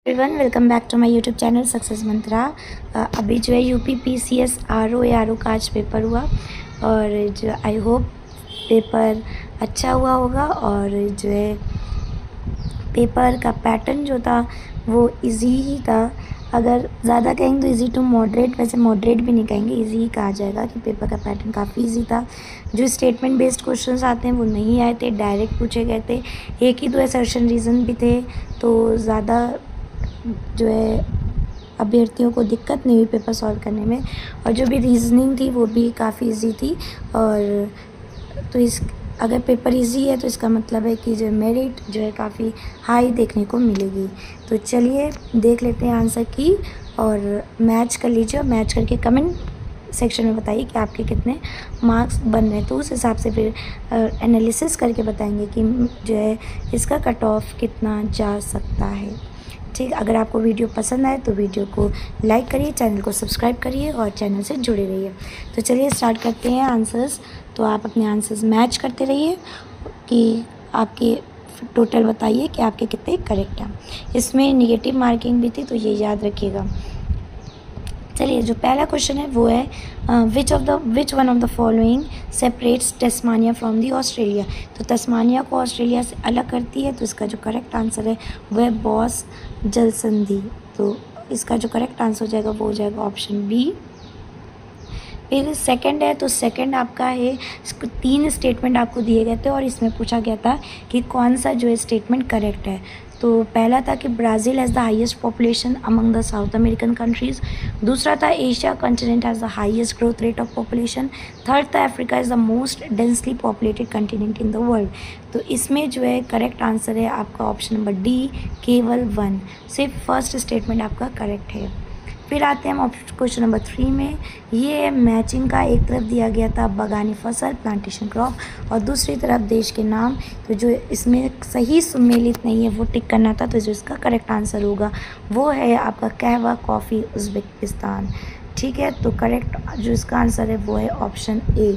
Everyone welcome back to my YouTube channel success mantra. अभी जो है यूपी पीसीएस आरओ का आज पेपर हुआ और जो आई होप पेपर अच्छा हुआ होगा। और जो है पेपर का पैटर्न जो था वो इजी ही था। अगर ज़्यादा कहेंगे तो इजी टू मॉडरेट, वैसे मॉडरेट भी नहीं कहेंगे, इजी ही कहा जाएगा कि पेपर का पैटर्न काफ़ी इजी था। जो स्टेटमेंट बेस्ड क्वेश्चंस आते हैं वो नहीं आए थे, डायरेक्ट पूछे गए थे। एक ही दो असर्शन रीज़न भी थे, तो ज़्यादा जो है अभ्यर्थियों को दिक्कत नहीं हुई पेपर सॉल्व करने में। और जो भी रीजनिंग थी वो भी काफ़ी इजी थी। और तो इस अगर पेपर इजी है तो इसका मतलब है कि जो मेरिट जो है काफ़ी हाई देखने को मिलेगी। तो चलिए देख लेते हैं आंसर की और मैच कर लीजिए। और मैच करके कमेंट सेक्शन में बताइए कि आपके कितने मार्क्स बन रहे हैं, तो उस हिसाब से फिर एनालिसिस करके बताएंगे कि जो है इसका कट ऑफ कितना जा सकता है। ठीक, अगर आपको वीडियो पसंद आए तो वीडियो को लाइक करिए, चैनल को सब्सक्राइब करिए और चैनल से जुड़े रहिए। तो चलिए स्टार्ट करते हैं आंसर्स। तो आप अपने आंसर्स मैच करते रहिए कि आपके टोटल बताइए कि आपके कितने करेक्ट हैं। इसमें निगेटिव मार्किंग भी थी, तो ये याद रखिएगा। चलिए जो पहला क्वेश्चन है वो है which one of the following separates Tasmania from the Australia. तो तस्मानिया को ऑस्ट्रेलिया से अलग करती है, तो इसका जो करेक्ट आंसर है वह बॉस जल संधि। तो इसका जो करेक्ट आंसर हो जाएगा वो हो जाएगा ऑप्शन बी। फिर सेकंड है, तो सेकंड आपका है, 3 स्टेटमेंट आपको दिए गए थे और इसमें पूछा गया था कि कौन सा जो है स्टेटमेंट करेक्ट है। तो पहला था कि Brazil has the highest population among the South American countries. दूसरा था Asia continent has the highest growth rate of population. Third था Africa is the most densely populated continent in the world. तो इसमें जो है करेक्ट आंसर है आपका option number D, केवल 1। सिर्फ फर्स्ट स्टेटमेंट आपका करेक्ट है। फिर आते हैं हम क्वेश्चन नंबर 3 में। ये मैचिंग का एक तरफ दिया गया था बागानी फसल प्लांटेशन क्रॉप और दूसरी तरफ देश के नाम। तो जो इसमें सही सुमेलित नहीं है वो टिक करना था। तो जो इसका करेक्ट आंसर होगा वो है आपका कहवा कॉफ़ी उज़्बेकिस्तान। ठीक है, तो करेक्ट जो इसका आंसर है वो है ऑप्शन ए।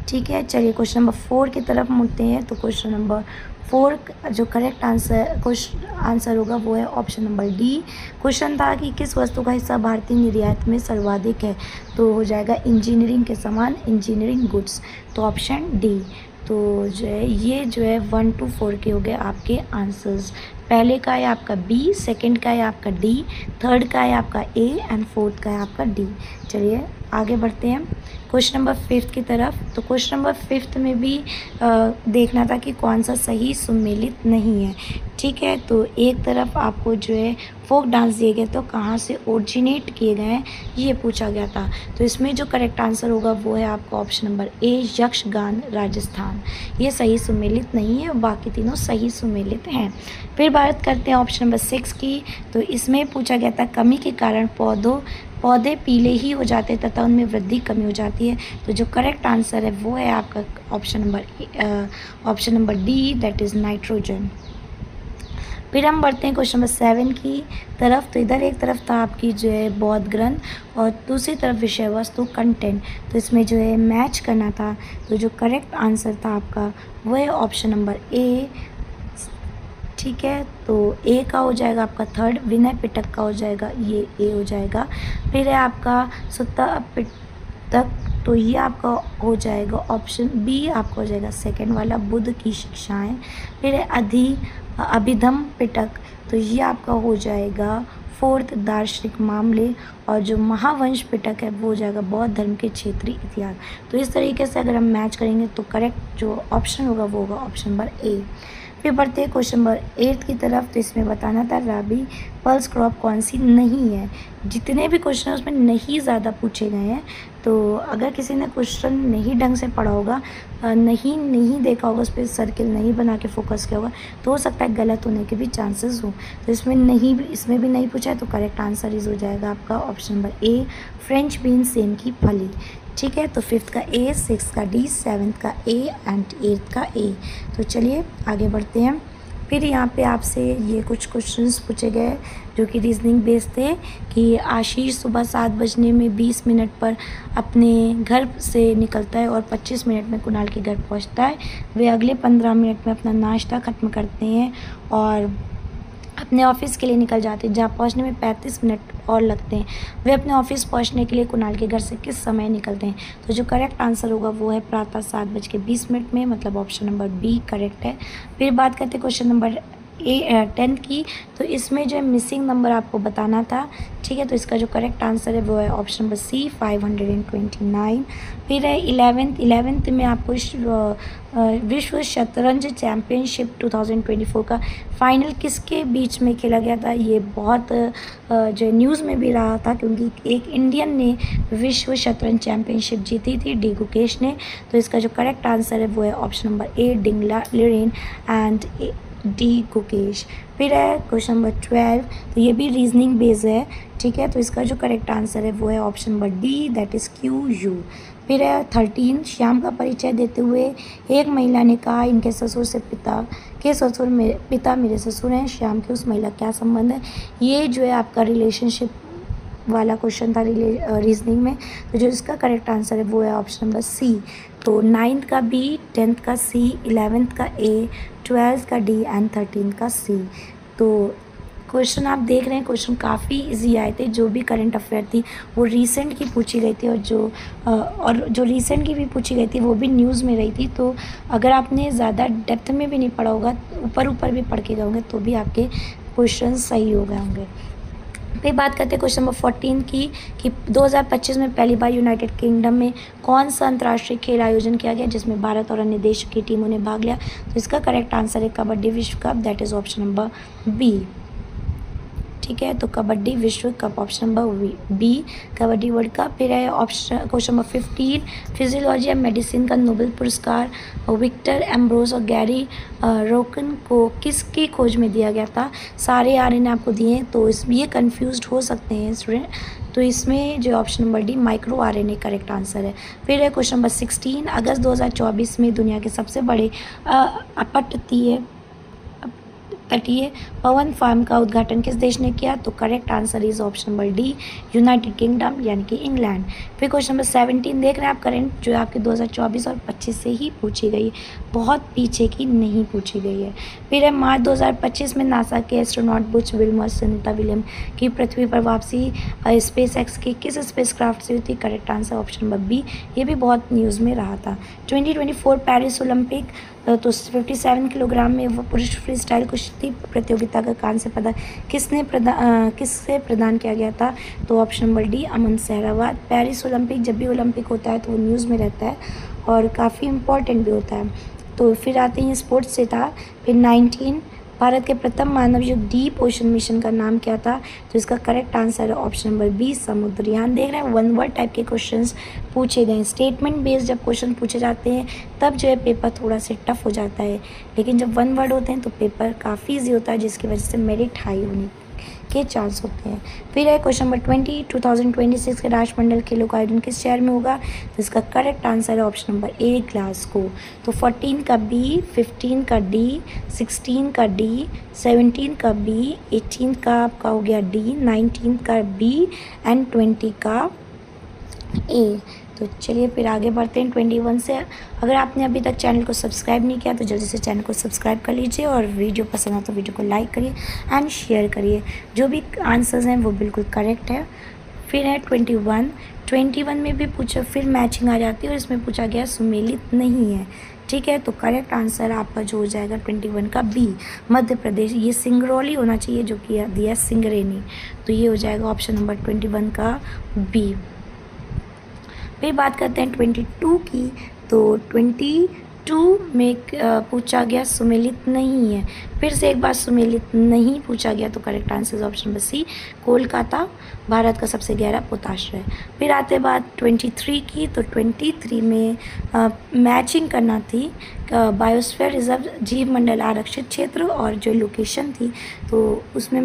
ठीक है, चलिए क्वेश्चन नंबर 4 की तरफ मुड़ते हैं। तो क्वेश्चन नंबर 4 जो करेक्ट आंसर होगा वो है ऑप्शन नंबर डी। क्वेश्चन था कि किस वस्तु का हिस्सा भारतीय निर्यात में सर्वाधिक है। तो हो जाएगा इंजीनियरिंग के सामान, इंजीनियरिंग गुड्स। तो ऑप्शन डी। तो जो है ये जो है 1 to 4 के हो गए आपके आंसर्स। पहले का है आपका बी, सेकंड का है आपका डी, थर्ड का है आपका ए एंड फोर्थ का है आपका डी। चलिए आगे बढ़ते हैं क्वेश्चन नंबर 5 की तरफ। तो क्वेश्चन नंबर 5 में भी देखना था कि कौन सा सही सुमेलित नहीं है। ठीक है, तो एक तरफ आपको जो है फोक डांस दिए गए तो कहाँ से ओरिजिनेट किए गए हैं ये पूछा गया था। तो इसमें जो करेक्ट आंसर होगा वो है आपका ऑप्शन नंबर ए, यक्षगान राजस्थान। ये सही सुमेलित नहीं है और बाकी तीनों सही सुमेलित हैं। फिर बात करते हैं ऑप्शन नंबर 6 की। तो इसमें पूछा गया था कमी के कारण पौधे पीले ही हो जाते हैं तथा उनमें वृद्धि कमी हो जाती है। तो जो करेक्ट आंसर है वो है आपका option number D, that is nitrogen. फिर हम बढ़ते हैं क्वेश्चन नंबर 7 की तरफ। तो इधर एक तरफ था आपकी जो है बौद्ध ग्रंथ और दूसरी तरफ विषय वस्तु कंटेंट। तो इसमें जो है मैच करना था। तो जो करेक्ट आंसर था आपका वो है ऑप्शन नंबर ए। ठीक है, तो ए का हो जाएगा आपका थर्ड, विनय पिटक का हो जाएगा ये ए हो जाएगा। फिर है आपका सुत्ता पिटक, तो ये आपका हो जाएगा ऑप्शन बी, आपका हो जाएगा सेकंड वाला, बुद्ध की शिक्षाएं। फिर है अभिधम पिटक, तो ये आपका हो जाएगा फोर्थ, दार्शनिक मामले। और जो महावंश पिटक है वो हो जाएगा बौद्ध धर्म के क्षेत्रीय इतिहास। तो इस तरीके से अगर हम मैच करेंगे तो करेक्ट जो ऑप्शन होगा वो होगा ऑप्शन नंबर ए। फिर बढ़ते हैं क्वेश्चन नंबर 8 की तरफ। तो इसमें बताना था राबी पल्स क्रॉप कौन सी नहीं है। जितने भी क्वेश्चन उसमें नहीं ज़्यादा पूछे गए हैं। तो अगर किसी ने क्वेश्चन नहीं ढंग से पढ़ा होगा, नहीं देखा होगा, उस पर सर्किल नहीं बना के फोकस किया होगा, तो हो सकता है गलत होने के भी चांसेस हो। तो इसमें भी नहीं पूछा है, तो करेक्ट आंसर इस हो जाएगा आपका ऑप्शन नंबर ए, फ्रेंच बीन सेम की फली। ठीक है, तो 5th का ए, 6th का डी, 7th का ए एंड 8th का ए। तो चलिए आगे बढ़ते हैं फिर यहाँ पे आपसे ये कुछ क्वेश्चंस पूछे गए जो कि रीजनिंग बेस्ड थे कि आशीष सुबह 7 बजने में 20 मिनट पर अपने घर से निकलता है और 25 मिनट में कुणाल के घर पहुँचता है। वे अगले 15 मिनट में अपना नाश्ता ख़त्म करते हैं और अपने ऑफिस के लिए निकल जाते हैं, जहाँ पहुंचने में 35 मिनट और लगते हैं। वे अपने ऑफिस पहुंचने के लिए कुणाल के घर से किस समय निकलते हैं? तो जो करेक्ट आंसर होगा वो है प्रातः 7:20 में, मतलब ऑप्शन नंबर बी करेक्ट है। फिर बात करते हैं क्वेश्चन नंबर 10 की। तो इसमें जो है मिसिंग नंबर आपको बताना था, ठीक है। तो इसका जो करेक्ट आंसर है वो है ऑप्शन नंबर सी 529। फिर है 11th में आपको विश्व शतरंज चैम्पियनशिप 2024 का फाइनल किसके बीच में खेला गया था? ये बहुत जो न्यूज़ में भी रहा था क्योंकि एक इंडियन ने विश्व शतरंज चैम्पियनशिप जीती थी, डी गुकेश ने। तो इसका जो करेक्ट आंसर है वो है option number A Ding Liren and D Gukesh. फिर है क्वेश्चन नंबर 12। तो ये भी रीजनिंग बेस है, ठीक है। तो इसका जो करेक्ट आंसर है वो है option number D, that is QU। फिर है 13। श्याम का परिचय देते हुए एक महिला ने कहा इनके ससुर से पिता मेरे ससुर हैं। श्याम के उस महिला क्या संबंध है? ये जो है आपका रिलेशनशिप वाला क्वेश्चन था रीजनिंग में। तो जो इसका करेक्ट आंसर है वो है ऑप्शन नंबर सी। तो 9th का बी, 10th का सी, 11th का ए, 12th का डी एंड 13th का सी। तो क्वेश्चन आप देख रहे हैं, क्वेश्चन काफ़ी इजी आए थे। जो भी करंट अफेयर थी वो रीसेंट की पूछी गई थी और जो रीसेंट की भी पूछी गई थी वो भी न्यूज़ में रही थी। तो अगर आपने ज़्यादा डेप्थ में भी नहीं पढ़ा होगा, ऊपर भी पढ़ के गए होंगे तो भी आपके क्वेश्चन सही हो गए होंगे। फिर बात करते हैं क्वेश्चन नंबर 14 की कि 2025 में पहली बार यूनाइटेड किंगडम में कौन सा अंतर्राष्ट्रीय खेल आयोजन किया गया जिसमें भारत और अन्य देशों की टीमों ने भाग लिया? तो इसका करेक्ट आंसर है कबड्डी विश्व cup, that is option number B, ठीक है। तो कबड्डी विश्व cup option number B, kabaddi world cup. फिर है option question number 15। Physiology and medicine का नोबेल पुरस्कार विक्टर एम्ब्रोस और गैरी रोकन को किसकी खोज में दिया गया था? सारे RNA आपको दिए हैं तो ये कंफ्यूज हो सकते हैं स्टूडेंट। तो इसमें जो option number D micro RNA correct answer है। फिर है क्वेश्चन नंबर 16। अगस्त 2024 में दुनिया के सबसे बड़े तटीय पवन फार्म का उद्घाटन किस देश ने किया? तो correct answer is option number D United kingdom यानी कि इंग्लैंड। फिर क्वेश्चन नंबर 17 देख रहे हैं आप, करंट जो आपके 2024 और 25 से ही पूछी गई है, बहुत पीछे की नहीं पूछी गई है। फिर है मार्च 2025 में नासा के astronaut Butch Wilmore Sunita William की पृथ्वी पर वापसी SpaceX की किस स्पेसक्राफ्ट से हुई थी? Correct answer option number B, ये भी बहुत न्यूज़ में रहा था। 2024 पेरिस ओलंपिक तो 57 किलोग्राम में वो पुरुष फ्री स्टाइल कुश्ती प्रतियोगिता का कांस्य पदक किससे प्रदान किया गया था? तो ऑप्शन नंबर डी अमन सहरावत। पेरिस ओलंपिक, जब भी ओलंपिक होता है तो वो न्यूज़ में रहता है और काफ़ी इम्पोर्टेंट भी होता है। तो फिर आते हैं स्पोर्ट्स से था। फिर 19 भारत के प्रथम मानव युक्त डीप ओशन मिशन का नाम क्या था? तो इसका करेक्ट आंसर है ऑप्शन नंबर बी समुद्रयान। देख रहे हैं 1 वर्ड टाइप के क्वेश्चंस पूछे गए। स्टेटमेंट बेस्ड जब क्वेश्चन पूछे जाते हैं तब जो है पेपर थोड़ा से टफ हो जाता है, लेकिन जब 1 वर्ड होते हैं तो पेपर काफ़ी ईजी होता है जिसकी वजह से मेरिट हाई होने के चांस होते हैं। फिर है क्वेश्चन नंबर 20 2026 के राष्ट्रमंडल खेलों का आयोजन किस शहर में होगा? तो इसका करेक्ट आंसर है ऑप्शन नंबर ए ग्लासगो। तो 14 का बी, 15 का डी, 16 का डी, 17 का बी, 18 का आपका हो गया डी, 19 का बी एंड 20 का ए। तो चलिए फिर आगे बढ़ते हैं 21 से। अगर आपने अभी तक चैनल को सब्सक्राइब नहीं किया तो जल्दी से चैनल को सब्सक्राइब कर लीजिए और वीडियो पसंद आए तो वीडियो को लाइक करिए एंड शेयर करिए। जो भी आंसर्स हैं वो बिल्कुल करेक्ट है। फिर है 21 में भी पूछा, फिर मैचिंग आ जाती है और इसमें पूछा गया सुमेलित नहीं है, ठीक है। तो करेक्ट आंसर आपका जो हो जाएगा 21 का बी मध्य प्रदेश। ये सिंगरौली होना चाहिए जो कि दिया सिंगरेनी, तो ये हो जाएगा ऑप्शन नंबर 21 का बी। फिर बात करते हैं 22 की। तो 22 में पूछा गया सुमेलित नहीं है, फिर से एक बार सुमेलित नहीं पूछा गया तो correct answer option number C Kolkata Bharat का सबसे गहरा पोताश्रय। फिर आते बात 23 की। तो 23 में मैचिंग करना थी बायोस्फीयर रिजर्व जीव मंडल आरक्षित क्षेत्र और जो लोकेशन थी तो उसमें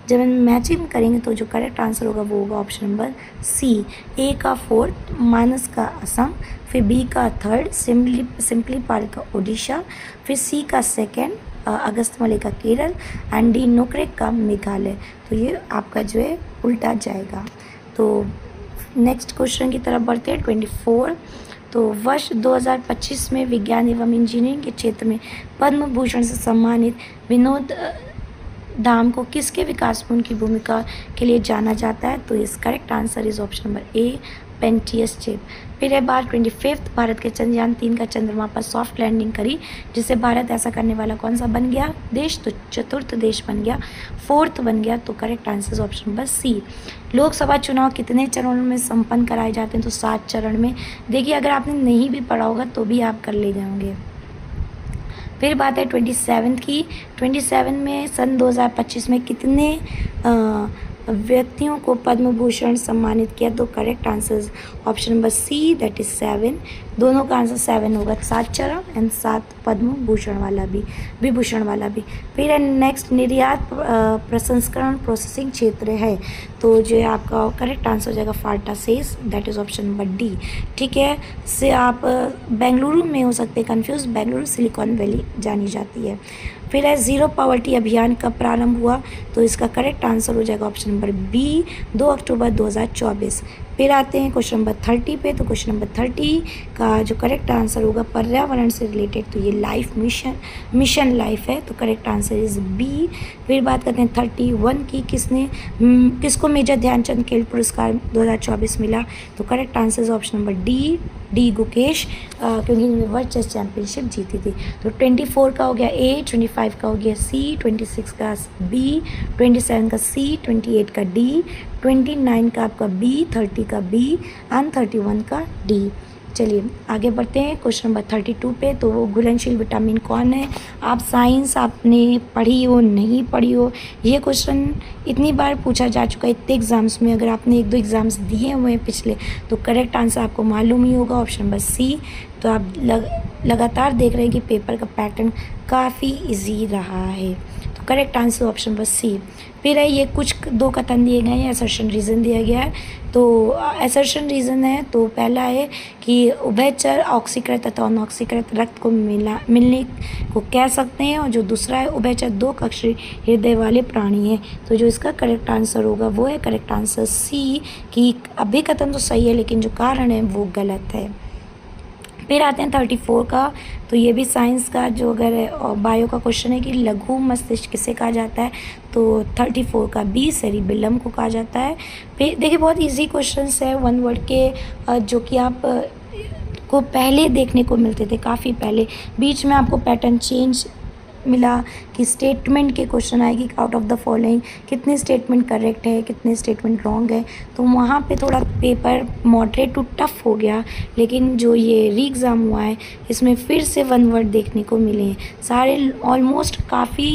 जब हम मैचिंग करेंगे तो जो करेक्ट आंसर होगा वो होगा ऑप्शन नंबर सी। ए का 4th मानस का असम, फिर बी का 3rd सिम्पली पाल का ओडिशा, फिर सी का 2nd अगस्तमलई का केरल एंड डी नोकरेक का मेघालय। तो ये आपका जो है उल्टा जाएगा। तो नेक्स्ट क्वेश्चन की तरफ बढ़ते हैं 24। तो वर्ष 2025 में विज्ञान एवं इंजीनियरिंग के क्षेत्र में पद्म भूषण से सम्मानित विनोद धाम को किसके विकास में उनकी भूमिका के लिए जाना जाता है? तो इस correct answer is option number A, Pentium chip. फिर है बात 25, भारत के चंद्रयान 3 का चंद्रमा पर सॉफ्ट लैंडिंग करी, जिससे भारत ऐसा करने वाला कौन सा बन गया देश? तो चतुर्थ देश बन गया, फोर्थ बन गया। तो correct answer option number C. Lok Sabha चुनाव कितने चरणों में संपन्न कराए जाते हैं? तो 7 चरण में। देखिए अगर आपने नहीं भी पढ़ा होगा तो भी आप कर ले जाओगे। फिर बात है 27 की। 27 में सन 2025 में कितने व्यक्तियों को पद्म भूषण सम्मानित किया? तो correct answer option number C, that is 7। दोनों का आंसर 7 होगा, 7 चरण एंड 7 पद्म भूषण वाला भी, विभूषण वाला भी। फिर है नेक्स्ट निर्यात प्रसंस्करण प्रोसेसिंग क्षेत्र है, तो जो है आपका करेक्ट आंसर हो जाएगा फाल्टा सेस, that is option number D. ठीक है, से आप बेंगलुरु में हो सकते हैं कंफ्यूज, बेंगलुरु सिलिकॉन वैली जानी जाती है। फिर है जीरो पॉवर्टी अभियान कब प्रारंभ हुआ? तो इसका करेक्ट आंसर हो जाएगा ऑप्शन नंबर बी, 2 अक्टूबर 2024। फिर आते हैं क्वेश्चन नंबर 30 पे। तो क्वेश्चन नंबर 30 का जो करेक्ट आंसर होगा पर्यावरण से रिलेटेड, तो ये लाइफ मिशन लाइफ है, तो करेक्ट आंसर इज बी। फिर बात करते हैं 31 की, किसको मेजर ध्यानचंद खेल पुरस्कार 2024 मिला? तो correct answer is option number D Gukesh, क्योंकि इन्होंने वर्ल्ड चेस चैंपियनशिप जीती थी। तो 24 का हो गया ए, 25 का हो गया सी, 26 का बी, 27 का सी, 28 का डी, 29 का आपका बी, 30 का बी एंड 31 का डी। चलिए आगे बढ़ते हैं क्वेश्चन नंबर 32 पे। तो वो घुलनशील विटामिन कौन है? आप साइंस आपने पढ़ी हो नहीं पढ़ी हो, ये क्वेश्चन इतनी बार पूछा जा चुका है इतने एग्ज़ाम्स में। अगर आपने 1-2 एग्ज़ाम्स दिए हुए हैं पिछले, तो करेक्ट आंसर आपको मालूम ही होगा, ऑप्शन नंबर सी। तो आप लगातार देख रहे हैं कि पेपर का पैटर्न काफ़ी इजी रहा है, तो correct answer option number C. फिर है ये कुछ 2 कथन दिए गए हैं, असर्शन रीज़न दिया गया है। तो असर्शन रीज़न है, तो पहला है कि उभयचर ऑक्सीकृत तथा अनऑक्सीकृत रक्त को मिलने को कह सकते हैं, और जो दूसरा है उभयचर 2 कक्षीय हृदय वाले प्राणी है। तो जो इसका करेक्ट आंसर होगा वो है करेक्ट आंसर सी, कि अभिकथन तो सही है लेकिन जो कारण है वो गलत है। फिर आते हैं 34 का। तो ये भी साइंस का जो अगर बायो का क्वेश्चन है कि लघु मस्तिष्क किसे कहा जाता है? तो 34 का बी, सेरिबेलम को कहा जाता है। फिर देखिए बहुत इजी क्वेश्चंस है 1 वर्ड के, जो कि आप को पहले देखने को मिलते थे, काफ़ी पहले। बीच में आपको पैटर्न चेंज मिला कि स्टेटमेंट के क्वेश्चन आएगी, आउट ऑफ द फॉलोइंग कितने स्टेटमेंट करेक्ट है, कितने स्टेटमेंट रॉन्ग है। तो वहाँ पे थोड़ा पेपर मॉडरेट टू टफ हो गया, लेकिन जो ये री एग्ज़ाम हुआ है इसमें फिर से 1 वर्ड देखने को मिले हैं सारे, ऑलमोस्ट काफ़ी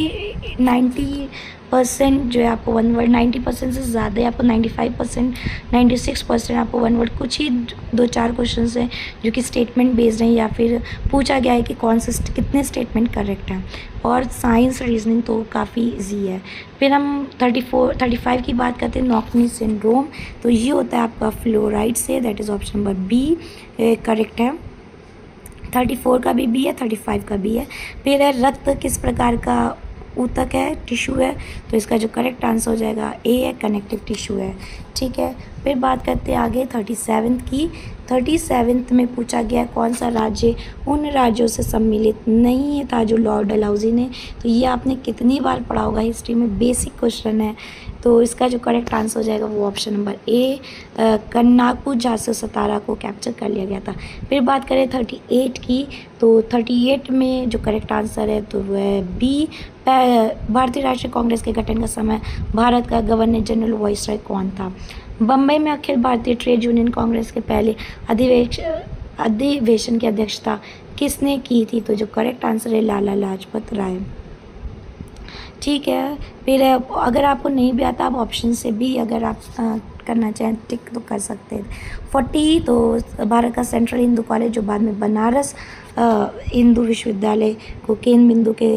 90% जो है आपको 1 वर्ड, 90% से ज़्यादा है आपको 95%, 96% आपको 1 वर्ड। कुछ ही 2-4 क्वेश्चन हैं जो कि स्टेटमेंट बेस्ड हैं, या फिर पूछा गया है कि कौन से कितने स्टेटमेंट करेक्ट हैं। और साइंस रीजनिंग तो काफ़ी इजी है। फिर हम 35 की बात करते हैं, नॉकनी सिंड्रोम। तो ये होता है आपका फ्लोराइड से, that is option number B correct है। 34 का भी बी है, 35 का भी है। फिर है रक्त किस प्रकार का ऊतक है, टिश्यू है? तो इसका जो करेक्ट आंसर हो जाएगा ए है, कनेक्टिव टिश्यू है। ठीक है, फिर बात करते हैं आगे 37 की। 37 में पूछा गया कौन सा राज्य उन राज्यों से सम्मिलित नहीं है था जो लॉर्ड डलहौजी ने। तो ये आपने कितनी बार पढ़ा होगा, हिस्ट्री में बेसिक क्वेश्चन है। तो इसका जो करेक्ट आंसर हो जाएगा वो option number A, Nagpur Jhansi Satara को कैप्चर कर लिया गया था। फिर बात करें 38 की। तो 38 में जो करेक्ट आंसर है तो वह है बी, भारतीय राष्ट्रीय कांग्रेस के गठन का समय भारत का गवर्नर जनरल वाइसराय कौन था? बम्बई में अखिल भारतीय ट्रेड यूनियन कांग्रेस के पहले अधिवेशन की अध्यक्षता किसने की थी? तो जो करेक्ट आंसर है लाला लाजपत राय। ठीक है, फिर अगर आपको नहीं भी आता आप ऑप्शन से भी अगर आप करना चाहें टिक तो कर सकते हैं। 40 तो भारत का सेंट्रल हिंदू कॉलेज जो बाद में बनारस हिंदू विश्वविद्यालय को केंद्र बिंदु के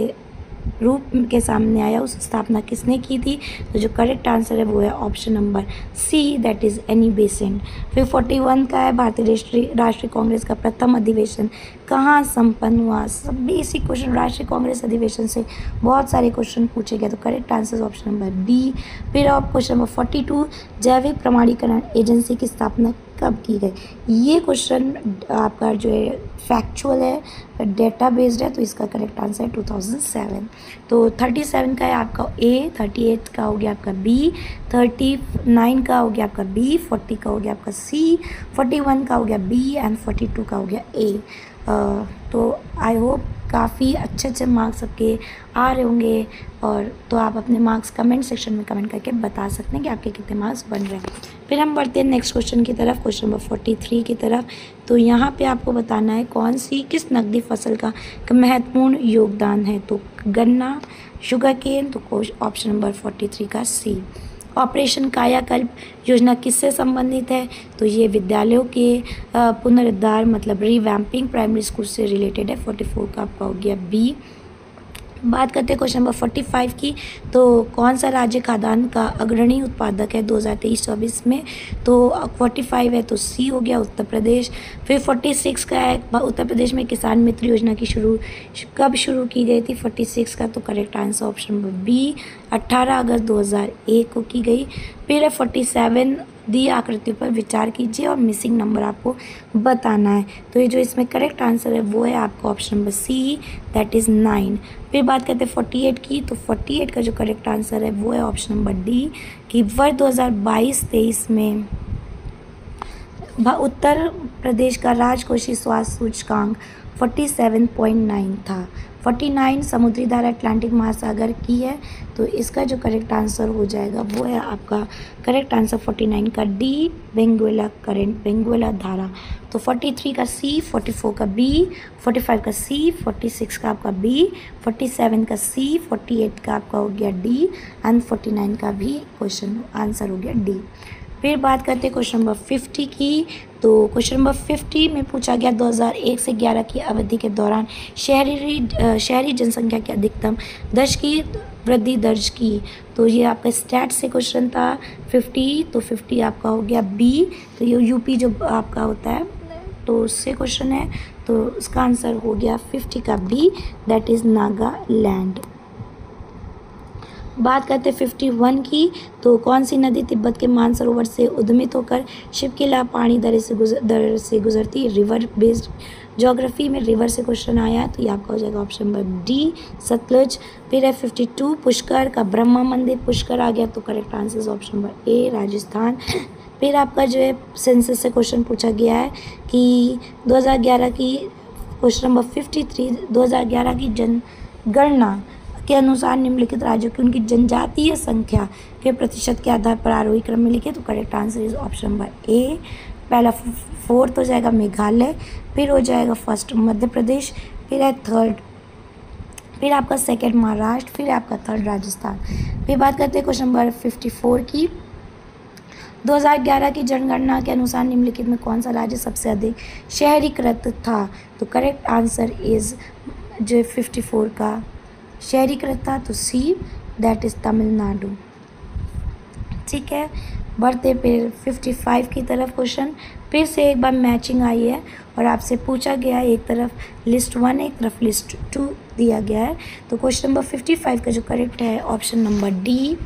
रूप के सामने आया, उस स्थापना किसने की थी? तो जो करेक्ट आंसर है वो है option number C, that is Annie Besant. फिर 41 का है, भारतीय राष्ट्रीय कांग्रेस का प्रथम अधिवेशन कहाँ संपन्न हुआ? सब बेसिक क्वेश्चन राष्ट्रीय कांग्रेस अधिवेशन से बहुत सारे क्वेश्चन पूछे गए, तो correct answer option number B. फिर आप क्वेश्चन नंबर 42, जैविक प्रमाणीकरण एजेंसी की स्थापना कब की गई? ये क्वेश्चन आपका जो है फैक्चुअल है, डेटा बेस्ड है, तो इसका करेक्ट आंसर है 2007। तो 37 का है आपका ए, 38 का हो गया आपका बी, 39 का हो गया आपका बी, 40 का हो गया आपका सी, 41 का हो गया बी एंड 42 का हो गया ए। तो आई होप काफ़ी अच्छे मार्क्स सबके आ रहे होंगे, और तो आप अपने मार्क्स कमेंट सेक्शन में कमेंट करके बता सकते हैं कि आपके कितने मार्क्स बन रहे हैं। फिर हम बढ़ते हैं नेक्स्ट क्वेश्चन की तरफ, क्वेश्चन नंबर 43 की तरफ। तो यहाँ पे आपको बताना है किस नकदी फसल का महत्वपूर्ण योगदान है? तो गन्ना, शुगर केन, तो ऑप्शन नंबर 43 का सी। ऑपरेशन कायाकल्प योजना किससे संबंधित है? तो ये विद्यालयों के पुनरुद्धार मतलब रिवैम्पिंग प्राइमरी स्कूल से रिलेटेड है। 44 का आपका हो गया बी। बात करते हैं क्वेश्चन नंबर 45 की। तो कौन सा राज्य खाद्यान्न का अग्रणी उत्पादक है 2023-24 में? तो 45 है तो सी हो गया, उत्तर प्रदेश। फिर 46 का है, उत्तर प्रदेश में किसान मित्र योजना की कब शुरू की गई थी? 46 का तो correct answer option number B, 18 अगस्त 2001 को की गई। फिर है 47, दी आकृतियों पर विचार कीजिए और मिसिंग नंबर आपको बताना है। तो ये जो इसमें करेक्ट आंसर है वो है आपका option number C, that is 9। फिर बात करते हैं 48 की। तो 48 का जो करेक्ट आंसर है वो है ऑप्शन नंबर डी, कि वर्ष 2022-23 में उत्तर प्रदेश का राजकोषीय स्वास्थ्य सूचकांक 47.9 था। 49 समुद्री धारा अटलांटिक महासागर की है, तो इसका जो करेक्ट आंसर हो जाएगा वो है आपका करेक्ट आंसर 49 का डी, वेंगुएला करंट, वेंगुएला धारा। तो 43 का सी, 44 का बी, 45 का सी, 46 का आपका बी, 47 का सी, 48 का आपका हो गया डी एंड 49 का भी क्वेश्चन आंसर हो गया डी। फिर बात करते हैं क्वेश्चन नंबर 50 की। तो क्वेश्चन नंबर 50 में पूछा गया 2001 से 11 की अवधि के दौरान शहरी जनसंख्या की अधिकतम 10 की वृद्धि दर्ज की। तो ये आपका स्टैट से क्वेश्चन था 50, तो 50 आपका हो गया बी। तो ये यूपी जो आपका होता है तो उससे क्वेश्चन है, तो उसका आंसर हो गया 50 का बी, दैट इज़ नागालैंड। बात करते हैं 51 की। तो कौन सी नदी तिब्बत के मानसरोवर से उद्गमित होकर शिवकिला पानी दर से गुजरती? रिवर बेस्ड ज्योग्राफी में रिवर से क्वेश्चन आया, तो ये आपका हो जाएगा ऑप्शन नंबर डी, सतलुज। फिर है 52, पुष्कर का ब्रह्मा मंदिर पुष्कर आ गया, तो करेक्ट आंसर ऑप्शन नंबर ए, राजस्थान। फिर आपका जो है सेंसस से क्वेश्चन पूछा गया है कि 2011 की क्वेश्चन नंबर 53, 2011 की जनगणना के अनुसार निम्नलिखित राज्यों की उनकी जनजातीय संख्या के प्रतिशत के आधार पर आरोही क्रम में लिखे, तो correct answer is option number ए। पहला 4th हो जाएगा मेघालय, फिर हो जाएगा 1st मध्य प्रदेश, फिर है 3rd, फिर आपका 2nd महाराष्ट्र, फिर आपका 3rd राजस्थान। फिर बात करते हैं क्वेश्चन नंबर 54 की। 2011 की जनगणना के अनुसार निम्नलिखित में कौन सा राज्य सबसे अधिक शहरीकृत था? तो करेक्ट आंसर इज जो 54 का शहरीकृत था, तो सी, दैट इज़ तमिलनाडु। ठीक है, बढ़ते फिर 55 की तरफ क्वेश्चन। फिर से एक बार मैचिंग आई है और आपसे पूछा गया है, एक तरफ लिस्ट 1 एक तरफ लिस्ट 2 दिया गया है। तो क्वेश्चन नंबर 55 का जो करेक्ट है option number D,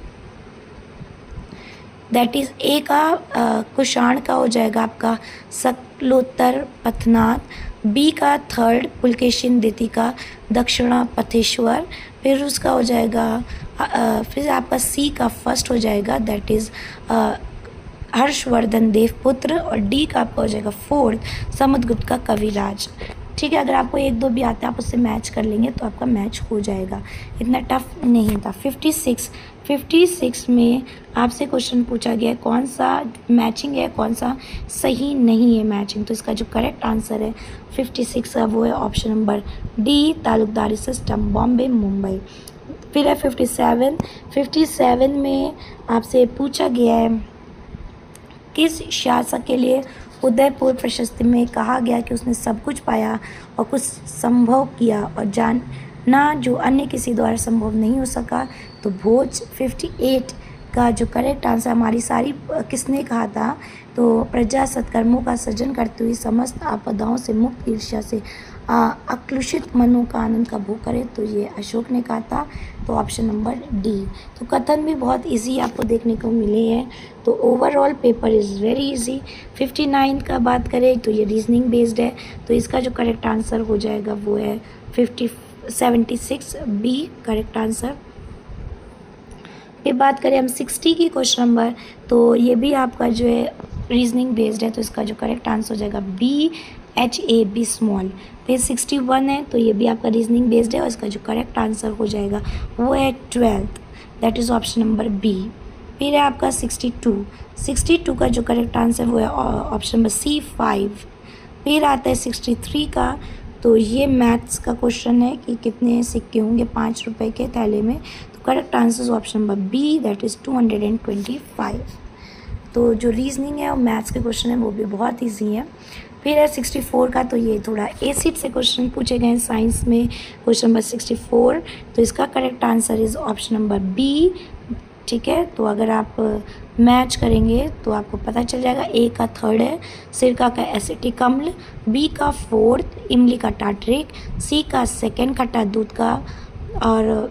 that is a का कुषाण का हो जाएगा आपका सकलोत्तर पथनाथ, बी का 3rd पुलकेशिन द्वितीय का दक्षिणा पथेश्वर, फिर उसका हो जाएगा फिर आपका सी का 1st हो जाएगा, दैट इज़ हर्षवर्धन देवपुत्र, और डी का आपका हो जाएगा 4th समुद्रगुप्त का कविराज। ठीक है, अगर आपको 1-2 भी आता है आप उससे मैच कर लेंगे तो आपका मैच हो जाएगा, इतना टफ नहीं था। 56 में आपसे क्वेश्चन पूछा गया है कौन सा मैचिंग है, कौन सा सही नहीं है मैचिंग। तो इसका जो करेक्ट आंसर है 56 का वो है option number D, taluqdari system Bombay Mumbai. फिर है 57 में आपसे पूछा गया है किस शासक के लिए उदयपुर प्रशस्ति में कहा गया कि उसने सब कुछ पाया और कुछ संभव किया और ना जो अन्य किसी द्वारा संभव नहीं हो सका। तो भोज 58 का जो करेक्ट आंसर हमारी सारी किसने कहा था? तो प्रजा सत्कर्मों का सृजन करते हुए समस्त आपदाओं से मुक्त ईर्ष्या से अक्लुषित मनों का आनंद का भोग करे, तो ये अशोक ने कहा था। तो ऑप्शन नंबर डी। तो कथन भी बहुत इजी आपको देखने को मिले हैं। तो overall paper is very easy. 59 का बात करें तो ये रीजनिंग बेस्ड है, तो इसका जो करेक्ट आंसर हो जाएगा वो है 76 बी करेक्ट आंसर। फिर बात करें हम 60 की क्वेश्चन नंबर, तो ये भी आपका जो है रीजनिंग बेस्ड है, तो इसका जो करेक्ट आंसर हो जाएगा BHAB स्मॉल। फिर 61 है, तो ये भी आपका रीजनिंग बेस्ड है और इसका जो करेक्ट आंसर हो जाएगा वो है 12th, that is option number B. फिर है आपका 62 का जो करेक्ट आंसर वो है ऑप्शन नंबर C5। फिर आता है 63 का, तो ये मैथ्स का क्वेश्चन है कि कितने सिक्के होंगे 5 रुपए के थैले में, तो correct answer option number B, that is 225। तो जो रीजनिंग है और मैथ्स के क्वेश्चन है वो भी बहुत ईजी है। फिर है 64 का, तो ये थोड़ा एसिड से क्वेश्चन पूछे गए हैं साइंस में, क्वेश्चन नंबर 64, तो इसका correct answer is option number B. ठीक है, तो अगर आप मैच करेंगे तो आपको पता चल जाएगा। ए का 3rd है सिरका का एसिटिक अम्ल, बी का 4th इमली का टार्टरिक, सी का 2nd खट्टा दूध का, और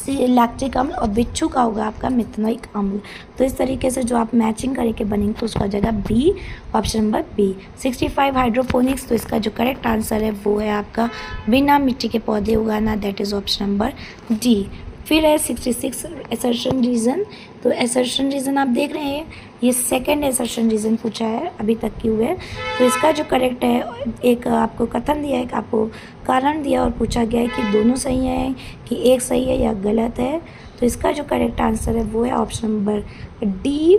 लैक्टिक अम्ल, और बिच्छू का होगा आपका मिथेनोइक अम्ल। तो इस तरीके से जो आप मैचिंग करके बनेंगे तो उसका हो जाएगा B, option number B. 65 hydroponics, तो इसका जो करेक्ट आंसर है वो है आपका बिना मिट्टी के पौधे उगाना, that is option number D. फिर है 66 एसर्शन रीज़न, तो एसर्शन रीज़न आप देख रहे हैं ये 2nd एसर्शन रीज़न पूछा है अभी तक की हुए। तो इसका जो करेक्ट है, एक आपको कथन दिया है, एक आपको कारण दिया और पूछा गया है कि दोनों सही हैं कि एक सही है या गलत है। तो इसका जो करेक्ट आंसर है वो है ऑप्शन नंबर डी।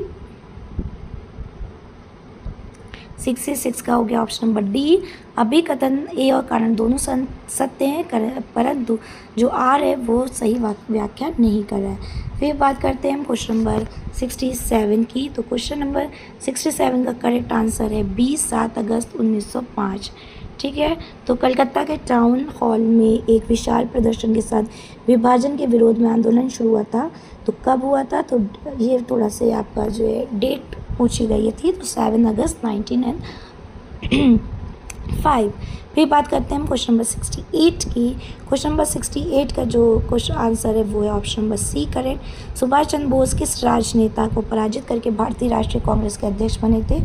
66 का हो गया ऑप्शन नंबर डी। अभी कथन ए और कारण दोनों सत्य हैं, परंतु जो आर है वो सही व्याख्या नहीं कर रहा है। फिर बात करते हैं हम क्वेश्चन नंबर 67 की, तो क्वेश्चन नंबर 67 का करेक्ट आंसर है बी, 7 अगस्त 1905। ठीक है, तो कलकत्ता के टाउन हॉल में एक विशाल प्रदर्शन के साथ विभाजन के विरोध में आंदोलन शुरू हुआ था। तो कब हुआ था? तो ये थोड़ा से आपका जो है डेट पूछी गई थी, तो 7 अगस्त 1905। फिर बात करते हैं हम क्वेश्चन नंबर 68 की। क्वेश्चन नंबर 68 का जो क्वेश्चन आंसर है वो है option number C correct. Subhash Chandra Bose किस राजनेता को पराजित करके भारतीय राष्ट्रीय कांग्रेस के अध्यक्ष बने थे?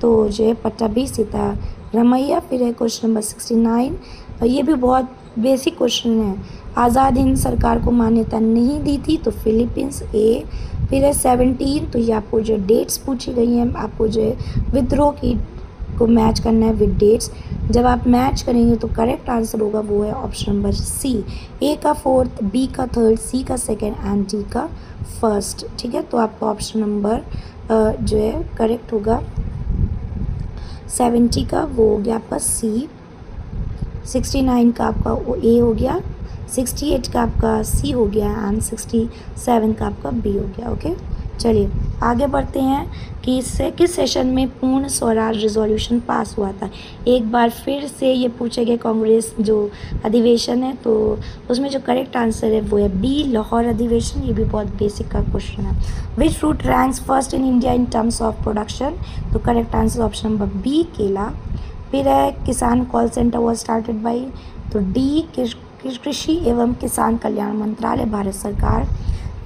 तो जो है पट्टाभी सीतारमैया। फिर है क्वेश्चन नंबर 69, और ये भी बहुत बेसिक क्वेश्चन है। आज़ाद हिंद सरकार को मान्यता नहीं दी थी, तो फिलीपींस ए। फिर है 17, तो ये आपको जो डेट्स पूछी गई हैं, आपको जो है विद्रोह की को मैच करना है विद डेट्स। जब आप मैच करेंगे तो करेक्ट आंसर होगा वो है ऑप्शन नंबर सी, ए का 4th, बी का 3rd, सी का 2nd एंड डी का 1st। ठीक है, तो आपका ऑप्शन नंबर जो है करेक्ट होगा 70 का, वो हो गया आपका सी। 69 का आपका ए हो गया, 68 का आपका सी हो गया एंड 67 का आपका बी हो गया। ओके, चलिए आगे बढ़ते हैं कि किस सेशन में पूर्ण स्वराज रिजोल्यूशन पास हुआ था। एक बार फिर से ये पूछे गए कांग्रेस जो अधिवेशन है, तो उसमें जो करेक्ट आंसर है वो है बी, लाहौर अधिवेशन। ये भी बहुत बेसिक का क्वेश्चन है। Which fruit ranks first in India in terms of production? तो correct answer option number B, केला। फिर है Kisan call centre was started by, तो डी, कृषि एवं किसान कल्याण मंत्रालय, भारत सरकार।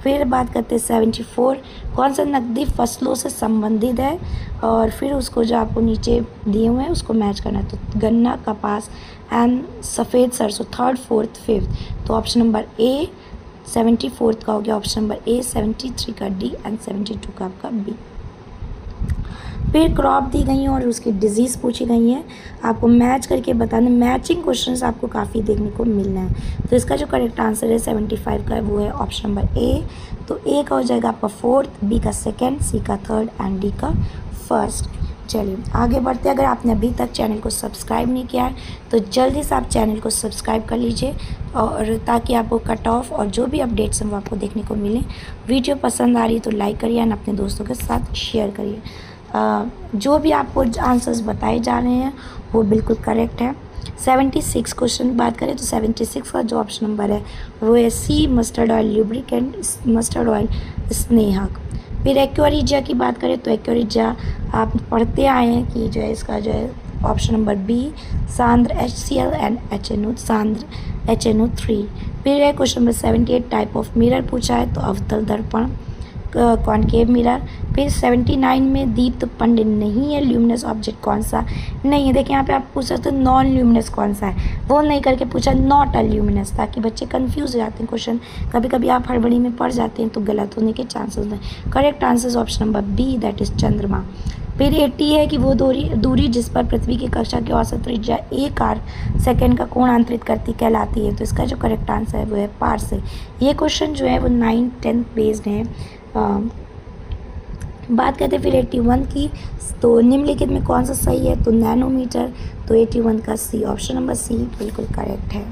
फिर बात करते हैं 74, कौन सा नकदी फसलों से संबंधित है, और फिर उसको जो आपको नीचे दिए हुए हैं उसको मैच करना है। तो गन्ना, कपास एंड सफ़ेद सरसों, 3rd, 4th, 5th। तो ऑप्शन नंबर ए 74 का हो गया ऑप्शन नंबर ए, 73 का डी एंड 72 का आपका बी। फिर क्रॉप दी गई है और उसकी डिजीज़ पूछी गई है, आपको मैच करके बताना। मैचिंग क्वेश्चंस आपको काफ़ी देखने को मिलना है। तो इसका जो करेक्ट आंसर है 75 का वो है ऑप्शन नंबर ए। तो ए का हो जाएगा आपका 4th, बी का 2nd, सी का 3rd एंड डी का 1st। चलिए आगे बढ़ते हैं। अगर आपने अभी तक चैनल को सब्सक्राइब नहीं किया है तो जल्दी से आप चैनल को सब्सक्राइब कर लीजिए, और ताकि आपको कट ऑफ और जो भी अपडेट्स हैं वो आपको देखने को मिले। वीडियो पसंद आ रही है तो लाइक करिए और अपने दोस्तों के साथ शेयर करिए। जो भी आपको आंसर्स बताए जा रहे हैं वो बिल्कुल करेक्ट है। 76 क्वेश्चन बात करें तो 76 का जो ऑप्शन नंबर है वो है C, mustard oil lubricant, mustard oil स्नेहक। फिर एक्वारिजिया की बात करें तो एक्वारिजिया आप पढ़ते आए हैं कि जो है इसका जो है ऑप्शन नंबर बी, सांद्र HCl एंड HNO, सांद्र HNO3। फिर है question number 78 type of mirror पूछा है तो अवतल दर्पण, कॉनकेव मिरर। फिर 79 में दीप्त पिंड नहीं है, ल्यूमिनस ऑब्जेक्ट कौन सा नहीं है। देखिए यहाँ पे आप पूछ सकते हो नॉन ल्यूमिनस कौन सा है, वो नहीं करके पूछा नॉट अ ल्यूमिनस, ताकि बच्चे कंफ्यूज हो जाते हैं। क्वेश्चन कभी कभी आप हड़बड़ी में पढ़ जाते हैं तो गलत होने के चांसेस हैं। Correct answer option number B, that is चंद्रमा। फिर 80 है कि वो दूरी जिस पर पृथ्वी की कक्षा की औसत त्रिज्या 1 सेकेंड का कोण अंतरित करती कहलाती है। तो इसका जो करेक्ट आंसर है वो है पारसे। ये क्वेश्चन जो है वो 9th-10th बेस्ड है। बात करते हैं फिर 81 की, तो निम्नलिखित में कौन सा सही है, तो नैनोमीटर। तो 81 का सी, ऑप्शन नंबर सी बिल्कुल करेक्ट है।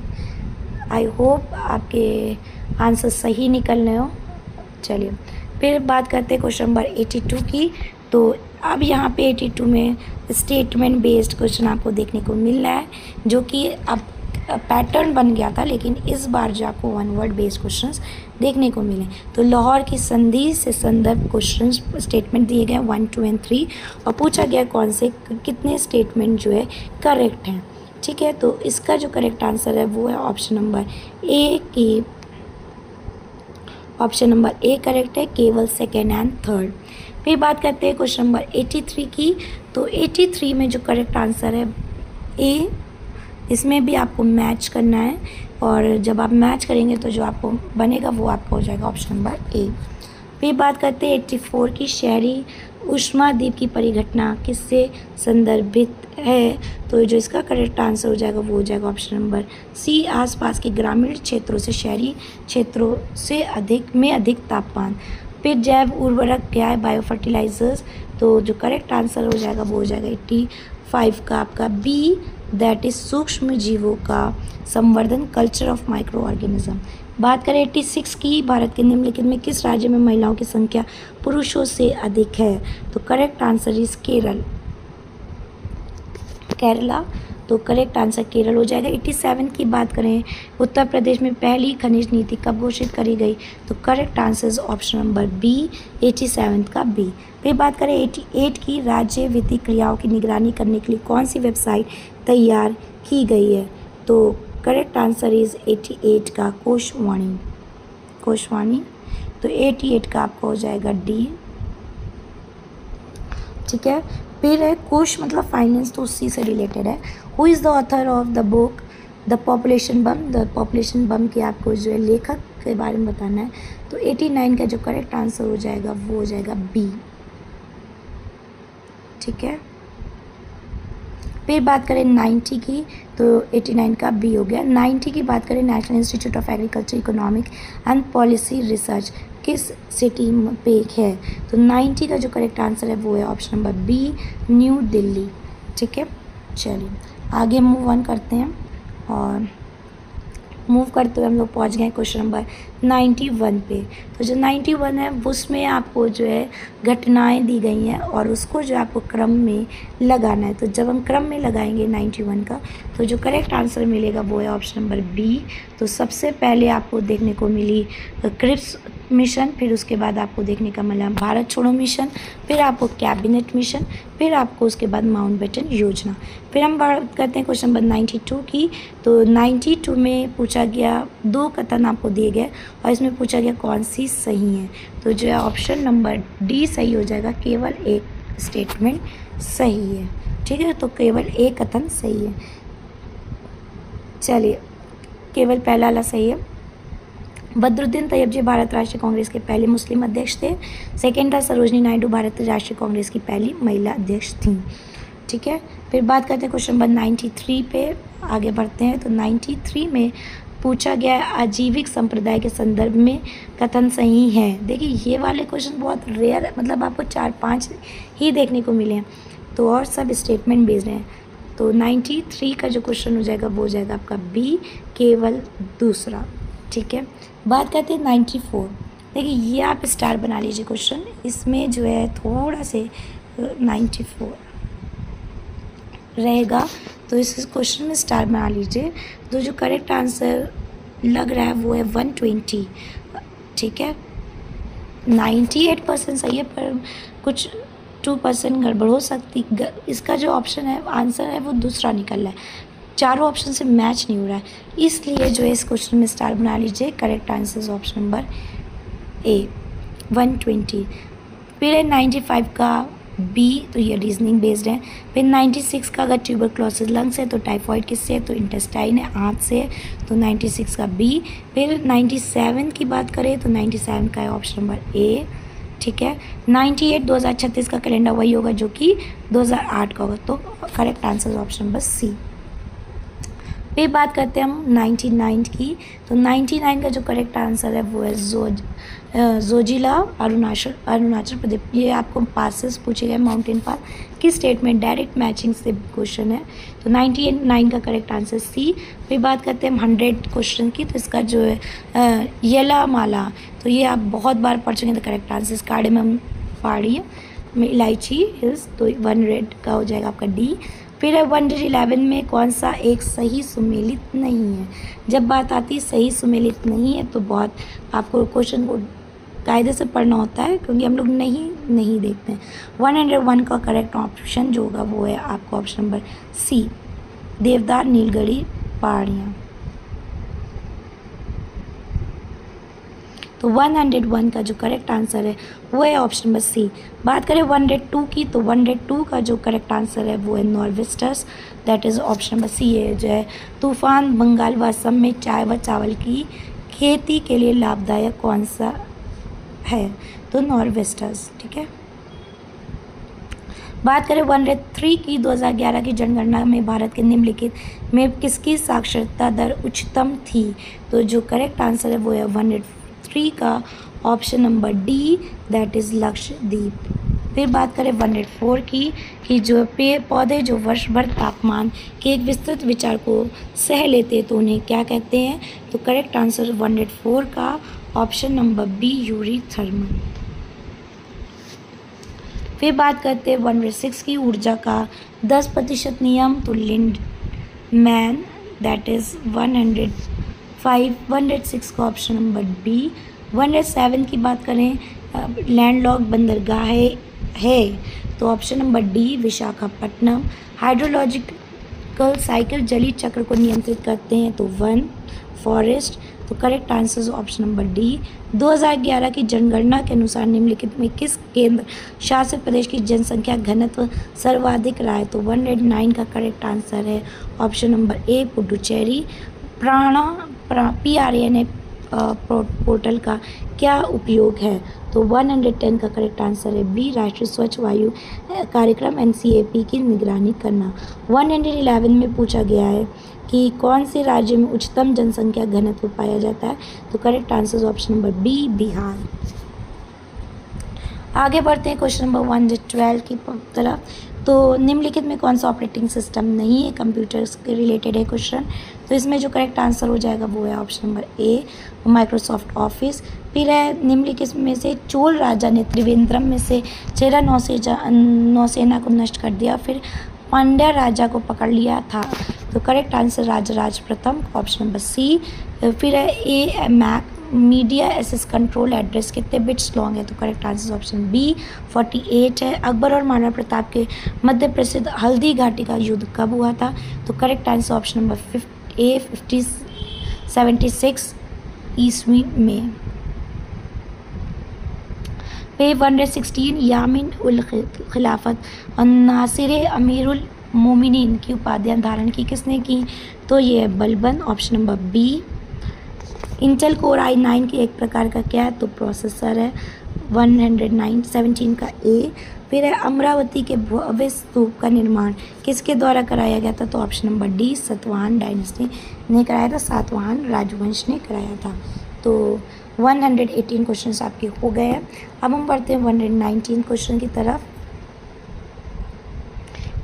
आई होप आपके आंसर सही निकल रहे हो। चलिए फिर बात करते हैं क्वेश्चन नंबर 82 की। तो अब यहाँ पे 82 में स्टेटमेंट बेस्ड क्वेश्चन आपको देखने को मिल रहा है, जो कि अब पैटर्न बन गया था, लेकिन इस बार जो आपको 1 वर्ड बेस्ड क्वेश्चंस देखने को मिले। तो लाहौर की संधि से संदर्भ क्वेश्चंस स्टेटमेंट दिए गए 1, 2 एंड 3, और पूछा गया कौन से कितने स्टेटमेंट जो है करेक्ट हैं। ठीक है, तो इसका जो करेक्ट आंसर है वो है ऑप्शन नंबर ए की, ऑप्शन नंबर ए करेक्ट है, केवल सेकेंड एंड थर्ड। फिर बात करते हैं क्वेश्चन नंबर 83 की। तो 83 में जो करेक्ट आंसर है ए, इसमें भी आपको मैच करना है, और जब आप मैच करेंगे तो जो आपको बनेगा वो आपका हो जाएगा ऑप्शन नंबर ए। फिर बात करते हैं 84 की, शहरी ऊष्माद्वीप की परिघटना किससे संदर्भित है। तो जो इसका करेक्ट आंसर हो जाएगा वो हो जाएगा ऑप्शन नंबर सी, आसपास के ग्रामीण क्षेत्रों से शहरी क्षेत्रों से अधिक तापमान। फिर जैव उर्वरक क्या है, बायो फर्टिलाइजर्स। तो जो करेक्ट आंसर हो जाएगा वो हो जाएगा 85 का आपका बी, दैट इज सूक्ष्म जीवों का संवर्धन, कल्चर ऑफ माइक्रो ऑर्गेनिज्म। बात करें 86 की, भारत के निम्नलिखित में किस राज्य में महिलाओं की संख्या पुरुषों से अधिक है। तो करेक्ट आंसर इज केरला। तो करेक्ट आंसर केरल हो जाएगा। 87 की बात करें, उत्तर प्रदेश में पहली खनिज नीति कब घोषित करी गई। तो correct answer option number B, 87 का बी। फिर बात करें 88 की, राज्य वित्तीय क्रियाओं की निगरानी करने के लिए कौन सी वेबसाइट तैयार की गई है। तो करेक्ट आंसर इज 88 का कोशवाणी। तो 88 का आपका हो जाएगा डी। ठीक है, फिर है कोश मतलब फाइनेंस, तो उसी से रिलेटेड है। Who is the author of the book the population bomb. The population bomb के आपको जो है लेखक के बारे में बताना है। तो 89 का जो करेक्ट आंसर हो जाएगा वो हो जाएगा बी। ठीक है, फिर बात करें 90 की, तो 89 का बी हो गया। 90 की बात करें, national institute of agriculture economic and policy research किस सिटी पे है। तो 90 का जो करेक्ट आंसर है वो है option number B, new Delhi. ठीक है, चलिए आगे मूव ऑन करते हैं, और मूव करते हुए हम लोग पहुंच गए क्वेश्चन नंबर 91 पे। तो जो 91 है उसमें आपको जो है घटनाएं दी गई हैं, और उसको जो आपको क्रम में लगाना है। तो जब हम क्रम में लगाएंगे 91 का, तो जो करेक्ट आंसर मिलेगा वो है ऑप्शन नंबर बी। तो सबसे पहले आपको देखने को मिली क्रिप्स मिशन, फिर उसके बाद आपको देखने का मिला भारत छोड़ो मिशन, फिर आपको कैबिनेट मिशन, फिर आपको उसके बाद माउंटबेटन योजना। फिर हम बात करते हैं क्वेश्चन नंबर 92 की। तो 92 में पूछा गया 2 कथन आपको दिए गए, और इसमें पूछा गया कौन सी सही है। तो जो है ऑप्शन नंबर डी सही हो जाएगा, केवल एक स्टेटमेंट सही है। ठीक है, तो केवल एक कथन सही है। चलिए, केवल पहला वाला सही है। बदरुद्दीन तैयबजी भारत राष्ट्रीय कांग्रेस के पहले मुस्लिम अध्यक्ष थे। सेकेंड था सरोजनी नायडू, भारतीय राष्ट्रीय कांग्रेस की पहली महिला अध्यक्ष थी। ठीक है, फिर बात करते हैं क्वेश्चन नंबर 93 पे, आगे बढ़ते हैं। तो 93 में पूछा गया है आजीविक संप्रदाय के संदर्भ में कथन सही है। देखिए ये वाले क्वेश्चन बहुत रेयर है, मतलब आपको 4-5 ही देखने को मिले हैं, तो और सब स्टेटमेंट बेस्ड हैं। तो 93 का जो क्वेश्चन हो जाएगा वो हो जाएगा आपका बी, केवल दूसरा। ठीक है, बात करते हैं 94। देखिए ये आप स्टार बना लीजिए क्वेश्चन, इसमें जो है थोड़ा से 94 रहेगा। तो इस क्वेश्चन में स्टार बना लीजिए। तो जो करेक्ट आंसर लग रहा है वो है 120। ठीक है, 98% सही है, पर कुछ 2% गड़बड़ हो सकती। इसका जो ऑप्शन है आंसर है वो दूसरा निकल रहा है, चारों ऑप्शन से मैच नहीं हो रहा है, इसलिए जो है इस क्वेश्चन में स्टार बना लीजिए। करेक्ट आंसर ऑप्शन नंबर ए 120। फिर है 95 का बी, तो ये रीजनिंग बेस्ड है। फिर 96 का अगर ट्यूबरक्लोसिस लंग्स है तो टाइफॉइड किससे है, तो इंटेस्टाइन है, आंत से है, तो 96 का बी। फिर 97 की बात करें तो 97 का है ऑप्शन नंबर ए। ठीक है, 98 2036 का कैलेंडर वही होगा जो कि 2008 का होगा, तो correct answer option number C. फिर बात करते हैं हम 99 की। तो 99 का जो करेक्ट आंसर है वो है जोजिला, अरुणाचल प्रदेश। ये आपको पासेस पूछे गए, माउंटेन पास किस स्टेट में, डायरेक्ट मैचिंग से क्वेश्चन है। तो 99 का करेक्ट आंसर सी। फिर बात करते हैं हम 100 क्वेश्चन की। तो इसका जो है येलामाला, तो ये आप बहुत बार पढ़ चुके हैं। तो करेक्ट आंसर कार्डेमम पहाड़ी में इलायची हिल्स, तो 100 का हो जाएगा आपका डी। फिर है 111 में कौन सा एक सही सुमेलित नहीं है। जब बात आती है सही सुमेलित नहीं है तो बहुत आपको क्वेश्चन को कायदे से पढ़ना होता है, क्योंकि हम लोग नहीं देखते हैं। 101 का करेक्ट ऑप्शन जो होगा वो है आपका ऑप्शन नंबर सी, देवदार नीलगिरी पहाड़ियाँ। तो 101 का जो करेक्ट आंसर है वो है ऑप्शन नंबर सी। बात करें 102 की, तो 102 का जो करेक्ट आंसर है वो है nor'westers, that is option number C है। जो है तूफान बंगाल व असम में चाय व चावल की खेती के लिए लाभदायक कौन सा है, तो नॉर्वेस्टर्स। ठीक है, बात करें 103 की। 2011 की जनगणना में भारत के निम्नलिखित में किसकी साक्षरता दर उच्चतम थी, तो जो करेक्ट आंसर है वो है 103 का option number D, that is Lakshadweep. फिर बात करें 104 की कि जो पेड़ पौधे जो वर्ष भर तापमान के एक विस्तृत विचार को सह लेते तो उन्हें क्या कहते हैं, तो करेक्ट आंसर 104 का option number B, eurythermal. फिर बात करते हैं 106 की ऊर्जा का 10% नियम, तो लिंडमैन, दैट इज़ 105 106 का ऑप्शन नंबर बी। 107 की बात करें लैंडलॉक बंदरगाह है तो option number D, Visakhapatnam. Hydrological cycle जलीय चक्र को नियंत्रित करते हैं, तो 1 फॉरेस्ट, तो correct answer option number D. 2011 की जनगणना के अनुसार निम्नलिखित में किस केंद्र शासित प्रदेश की जनसंख्या घनत्व सर्वाधिक रहा है, तो 109 का करेक्ट आंसर है ऑप्शन नंबर ए, पुडुचेरी। PRAN पोर्टल का क्या उपयोग है, तो 110 का करेक्ट आंसर है बी, राष्ट्रीय स्वच्छ वायु कार्यक्रम NCAP की निगरानी करना। 111 में पूछा गया है कि कौन से राज्य में उच्चतम जनसंख्या घनत्व पाया जाता है, तो correct answer option number B, Bihar. आगे बढ़ते हैं क्वेश्चन नंबर 112 की तरफ। तो निम्नलिखित में कौन सा ऑपरेटिंग सिस्टम नहीं है, कंप्यूटर्स के रिलेटेड है क्वेश्चन। तो इसमें जो करेक्ट आंसर हो जाएगा वो है ऑप्शन नंबर ए, माइक्रोसॉफ्ट ऑफिस। फिर है निम्नलिखित में से चोल राजा ने त्रिवेंद्रम में से चेरा नौसेना को नष्ट कर दिया, फिर पांड्या राजा को पकड़ लिया था, तो करेक्ट आंसर राजराज प्रथम, ऑप्शन नंबर सी। फिर है a MAC media access control address कितने बिट्स लॉन्ग है, तो करेक्ट आंसर ऑप्शन बी 48 है। अकबर और महाराणा प्रताप के मध्य प्रसिद्ध हल्दी घाटी का युद्ध कब हुआ था, तो करेक्ट आंसर ऑप्शन नंबर 76 ईस्वी में। पे 116 यामीन उल खिलाफत और नासिर अमीरुल मोमिनीन की उपाधियां धारण की किसने की, तो ये है Balban, option number B. Intel core i9 की एक प्रकार का क्या है, तो प्रोसेसर है। 117 का ए। फिर है अमरावती के भव्य स्तूप का निर्माण किसके द्वारा कराया गया था, तो option number D, Satavahana dynasty ने कराया था, सातवाहन राजवंश ने कराया था। तो 118 क्वेश्चन आपके हो गए हैं। अब हम बढ़ते हैं 119 क्वेश्चन की तरफ।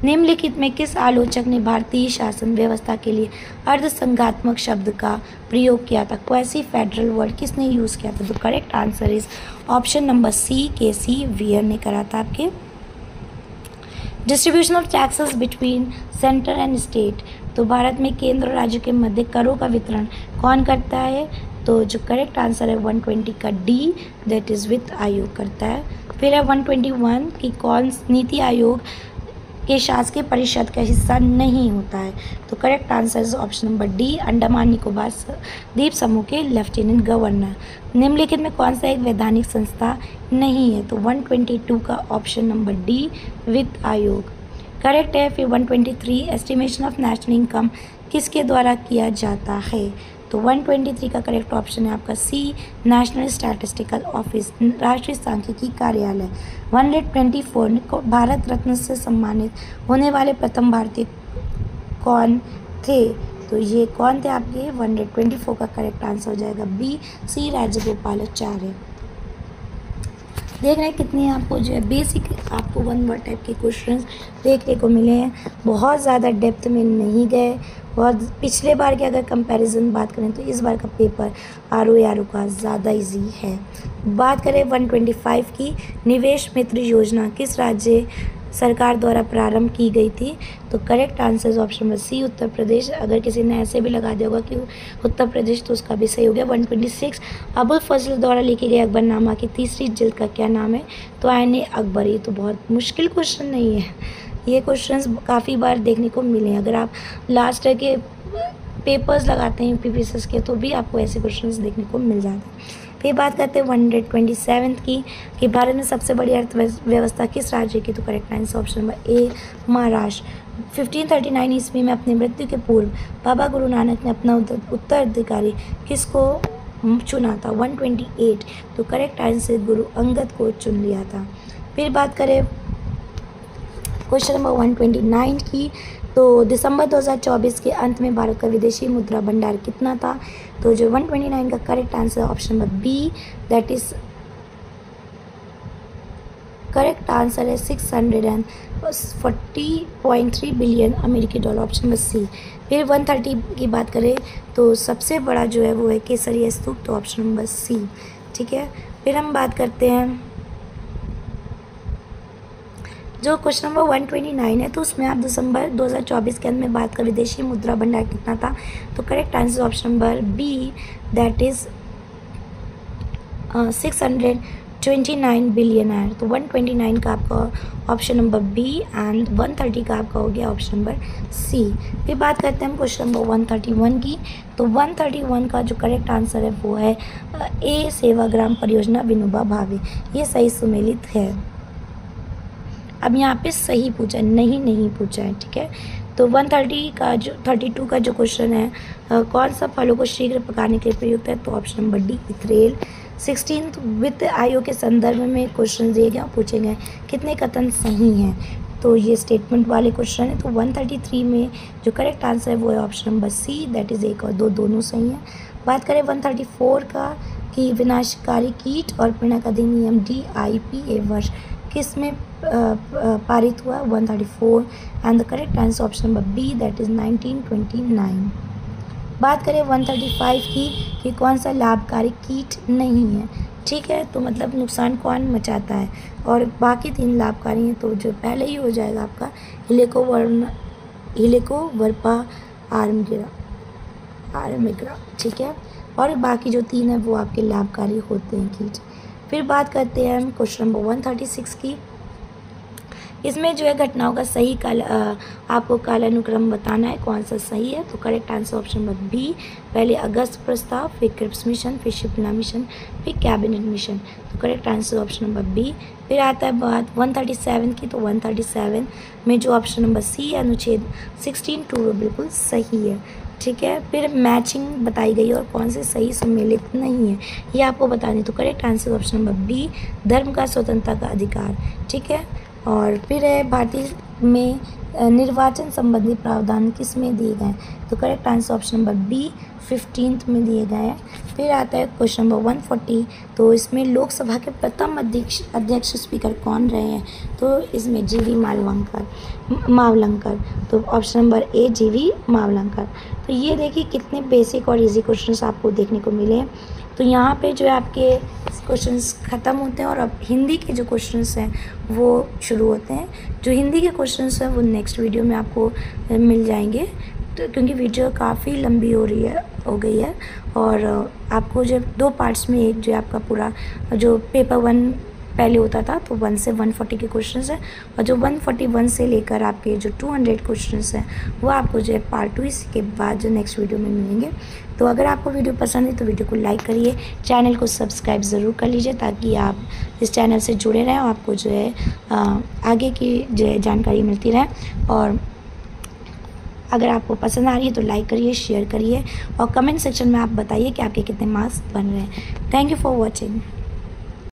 निम्नलिखित में किस आलोचक ने भारतीय शासन व्यवस्था के लिए अर्धसंघात्मक शब्द का प्रयोग किया था, क्वासी फेडरल वर्ड किसने यूज़ किया था, तो correct answer is option number C, KC Wheare ने करा था आपके। Distribution of taxes between centre and state, तो भारत में केंद्र और राज्य के मध्य करों का वितरण कौन करता है? तो जो करेक्ट आंसर है 120 का डी, दैट इज़ वित्त आयोग करता है। फिर है 121 कि कौन नीति आयोग के शासकीय परिषद का हिस्सा नहीं होता है? तो correct answer is option number D, Andaman Nicobar द्वीप समूह के लेफ्टिनेंट गवर्नर। निम्नलिखित में कौन सा एक वैधानिक संस्था नहीं है? तो 122 का ऑप्शन नंबर डी, वित्त आयोग करेक्ट है। फिर 123 एस्टिमेशन ऑफ नेशनल इनकम किसके द्वारा किया जाता है? तो 123 का करेक्ट ऑप्शन है आपका सी, नेशनल स्टैटिस्टिकल ऑफिस, राष्ट्रीय सांख्यिकी कार्यालय। 124 को भारत रत्न से सम्मानित होने वाले प्रथम भारतीय कौन थे? तो ये कौन थे आपके? 124 का करेक्ट आंसर हो जाएगा बी, सी राजगोपालाचार्य। देख रहे हैं कितने आपको जो है बेसिक आपको वन वर्ड टाइप के क्वेश्चंस देखने को मिले हैं, बहुत ज़्यादा डेप्थ में नहीं गए। बहुत पिछले बार की अगर कंपैरिजन बात करें तो इस बार का पेपर आर का ज़्यादा इजी है। बात करें 125 की, निवेश मित्र योजना किस राज्य सरकार द्वारा प्रारंभ की गई थी? तो correct answer option number C, Uttar Pradesh. अगर किसी ने ऐसे भी लगा दिया होगा कि उत्तर प्रदेश, तो उसका भी सही हो गया। 126 अबुल फजल द्वारा लिखे गए अकबरनामा की तीसरी जिल्द का क्या नाम है? तो आईने अकबर। ये तो बहुत मुश्किल क्वेश्चन नहीं है, ये क्वेश्चंस काफ़ी बार देखने को मिले हैं। अगर आप लास्ट के पेपर्स लगाते हैं PPSS के, तो भी आपको ऐसे क्वेश्चंस देखने को मिल जाते हैं। फिर बात करते हैं 127 की कि भारत में सबसे बड़ी अर्थव्यवस्था किस राज्य की? तो करेक्ट आंसर ऑप्शन नंबर ए, महाराष्ट्र। 1539 ईस्वी में अपनी मृत्यु के पूर्व बाबा गुरु नानक ने अपना उत्तराधिकारी किसको चुना था? 128, तो करेक्ट आंसर गुरु अंगद को चुन लिया था। फिर बात करें क्वेश्चन नंबर 129 की, तो दिसंबर 2024 के अंत में भारत का विदेशी मुद्रा भंडार कितना था? तो जो 129 का correct answer option number B, that is correct answer है 640.3 बिलियन अमेरिकी डॉलर, ऑप्शन नंबर सी। फिर 130 की बात करें तो सबसे बड़ा जो है वो है केसरिया स्तूप, तो ऑप्शन नंबर सी, ठीक है। फिर हम बात करते हैं जो क्वेश्चन नंबर 129 है, तो उसमें आप दिसंबर 2024 के अंत में बात कर विदेशी मुद्रा भंडार कितना था? तो correct answer option number B, that is 629 billion है। तो 129 का आपका ऑप्शन नंबर बी एंड 130 का आपका हो गया ऑप्शन नंबर सी। फिर बात करते हैं हम क्वेश्चन नंबर 131 की, तो 131 का जो करेक्ट आंसर है वो है ए, सेवाग्राम परियोजना विनोबा भावे। ये सही सुमेलित है। अब यहाँ पे सही पूछा नहीं पूछा है, ठीक है। तो 130 का जो 32 का जो क्वेश्चन है कौन सा फलों को शीघ्र पकाने के लिए प्रयुक्त है? तो ऑप्शन नंबर डी, इथरेल। 16 वित्त आयोग के संदर्भ में क्वेश्चन दिए गए पूछे गए कितने कथन सही हैं? तो ये स्टेटमेंट वाले क्वेश्चन है। तो 133 में जो करेक्ट आंसर है वो है option number C, that is 1 और 2 दोनों सही हैं। बात करें 134 का कि विनाशकारी कीट और पीड़क अधिनियम DIPA वर्ष किस में पारित हुआ? 134 and the correct answer option number B, that is 1929। बात करें 135 की कि कौन सा लाभकारी कीट नहीं है, ठीक है। तो मतलब नुकसान कौन मचाता है, और बाकी 3 लाभकारी हैं। तो जो पहले ही हो जाएगा आपका हेलिकोवर्पा आर्मिग्रा, ठीक है। और बाकी जो 3 है वो आपके लाभकारी होते हैं कीट। फिर बात करते हैं हम क्वेश्चन नंबर 136 की। इसमें जो है घटनाओं का सही आपको कालानुक्रम बताना है, कौन सा सही है। तो correct answer option number B, पहले अगस्त प्रस्ताव, फिर क्रिप्स मिशन, फिर शिप्ला मिशन, फिर कैबिनेट मिशन। तो correct answer option number B. फिर आता है बात 137 की, तो 137 में जो ऑप्शन नंबर सी अनुच्छेद 16(2) बिल्कुल सही है, ठीक है। फिर मैचिंग बताई गई और कौन से सही सम्मिलित नहीं है ये आपको बताने। तो correct answer option number B, धर्म का स्वतंत्रता का अधिकार, ठीक है। और फिर है भारतीय में निर्वाचन संबंधी प्रावधान किस में दिए गए? तो correct answer option number B, 15th में दिए गए हैं। फिर आता है क्वेश्चन नंबर 140, तो इसमें लोकसभा के प्रथम अध्यक्ष स्पीकर कौन रहे हैं? तो इसमें GV मावलंकर, तो ऑप्शन नंबर ए, GV मावलंकर। तो ये देखिए कितने बेसिक और इजी क्वेश्चंस आपको देखने को मिले। तो यहाँ पे जो है आपके क्वेश्चंस ख़त्म होते हैं और अब हिंदी के जो क्वेश्चंस हैं वो शुरू होते हैं। जो हिंदी के क्वेश्चंस हैं वो नेक्स्ट वीडियो में आपको मिल जाएंगे, तो क्योंकि वीडियो काफ़ी लंबी हो गई है और आपको जब 2 पार्ट्स में एक जो आपका पूरा जो पेपर 1 पहले होता था तो 1 से 140 के क्वेश्चंस हैं और जो 141 से लेकर आपके जो 200 क्वेश्चंस हैं वो आपको जो है पार्ट 2 इसके बाद जो नेक्स्ट वीडियो में मिलेंगे। तो अगर आपको वीडियो पसंद है तो वीडियो को लाइक करिए, चैनल को सब्सक्राइब ज़रूर कर लीजिए ताकि आप इस चैनल से जुड़े रहें और आपको जो है आगे की जो है जानकारी मिलती रहे। और अगर आपको पसंद आ रही है तो लाइक करिए, शेयर करिए और कमेंट सेक्शन में आप बताइए कि आपके कितने मार्क्स बन रहे हैं। Thank you for watching.